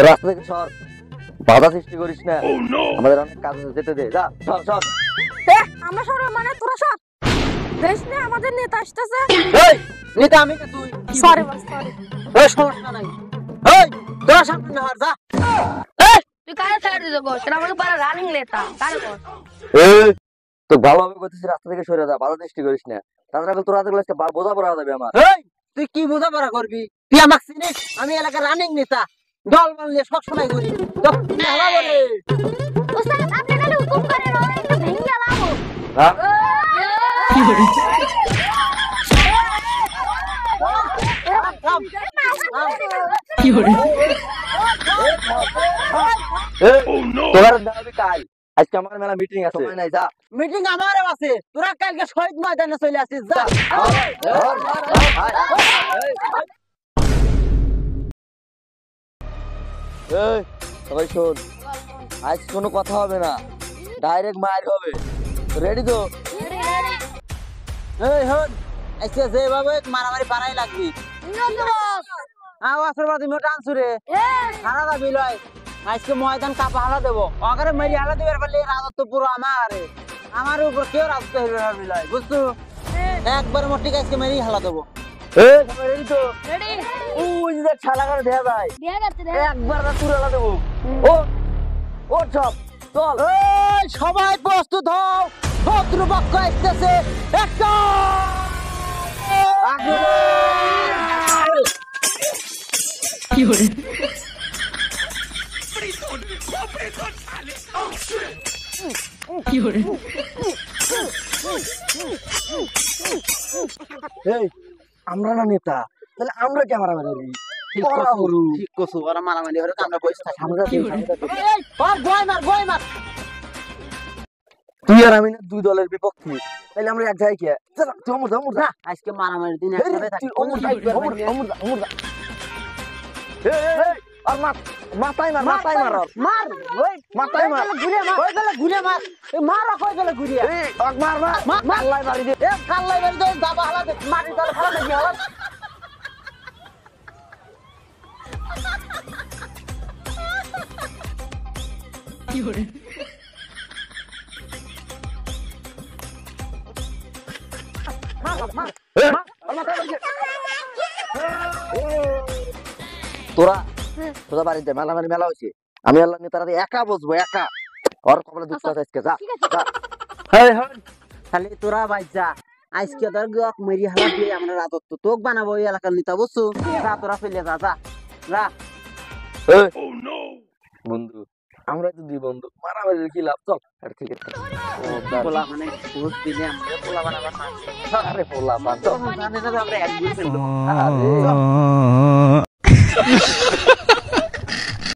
রাস্তা থেকে সর, বাধা সৃষ্টি করিস না। আমাদের অনেক কাজ আছে, যেতে দে। যা, সর সর। আমরা সর মানে তোরা সর। দেশ নে আমাদের নেতা আসতেছে। এই নেতা আমি কে তুই? Sorry boss sorry. এই সমস্যা নাই। এই তোরা সামনে না যা। এই তুই কারে ছেড়ে দিছ গো? সেটা আমাদের পাড়া রানিং নেতা। কারে কর? এই তো ভালোভাবে কইতেছিস, রাস্তা থেকে সরে যা, বাধা সৃষ্টি করিস না। তাছাড়া তোরা দেখলে বোঝা পড়া যাবে আমার। এই তুই কি বোঝাপড়া করবি? তুই আমাকে চিনিস? আমি এলাকার রানিং নেতা, দল বানলে সব সময় করি। তো ভালো বলে ওস্তাদ আপনি খালি হুকুম করেন, ওরা একটু ভেঙে লাও। হ্যাঁ? তোরা দাবি কাল, আজকে আমার মেলা মিটিং আছে। সময় নাই, যা। মিটিং আমারও আছে। তোরা কালকে শহীদ ময়দানে চলে আসিস যা। এই সবাই শোন, আজ কোনো কথা হবে না, ডাইরেক্ট মার হবে। রেডি তো? এই হন আজকে যেভাবে মারামারি পারাই লাগবি। আসর বাদ তুমি টানছু রে হারা যাবি লয়। আজকে ময়দান কাপা হালা দেবো, অগারে মেরি হালা দিবার পারলে রাজত্ব পুরো আমার উপর কেউ রাজত্ব হইবে না লয়, বুঝছো? একবার মোটিক আজকে মেরি হালা দেবো। এই সবাই রেডি তো? রেডি ওই যে ছালা করে দেয়া যায়, দিয়া গেছে রে। একবার না তুলে দেবো। ও ও সব চল। এই সবাই প্রস্তুত হও, শত্রুপক্ষ আসতেছে। একটা এই আমরা না নেতা, তাহলে আমরা কে মারামারি করি? ঠিক কসু ওরা মারামারি হরে আমরা বসে থাকি। আমরা এই ওর গয় মার তুই আর আমি না দুই দলের বিপক্ষে, তাহলে আমরা এক জায়গায় কি? চল তুই অমর যা, অমর যা। আজকে মারামারি দিন এই একসাথে থাকি। তুই অমর যা, অমর অমর যা, অমর যা। এই আর মাথায় মার, মাথায় মার, মার ওই মাথায় মার। ঘুরে মার, ওই গেলে ঘুরে মার। এই মার কই গেলে ঘুরে এই অক মার মার, আল্লাহ বাড়ি দে। এ কাল্লাই বাড়ি দে দাবা হালা দে মাটি দল হালা দেখি হালা। তোরা তোরা বাড়িতে মেলামারি মেলা হয়েছে, আমি আল্লাহ নিয়ে তারা একা বসবো, একা। ওর কপালে দুঃখ আছে আজকে, যা যা। হেই হন খালি তোরা বাইজা আজকে তোর গক মেরি হালা দিয়ে আমরা রাজত্ব তোক বানাবো এই এলাকার নেতা, বুঝছো? যা তোরা ফেলে যা যা যা। এই, বন্ধু আমরা তো দুই বন্ধু, মারামারির কি লাভ? চল আর ঠিক আছে। পোলা মানে ঘুষ দিলে আমরা পোলা বানাবার না। আরে পোলা বাদ, চল। আমরা এক গ্রুপে আরে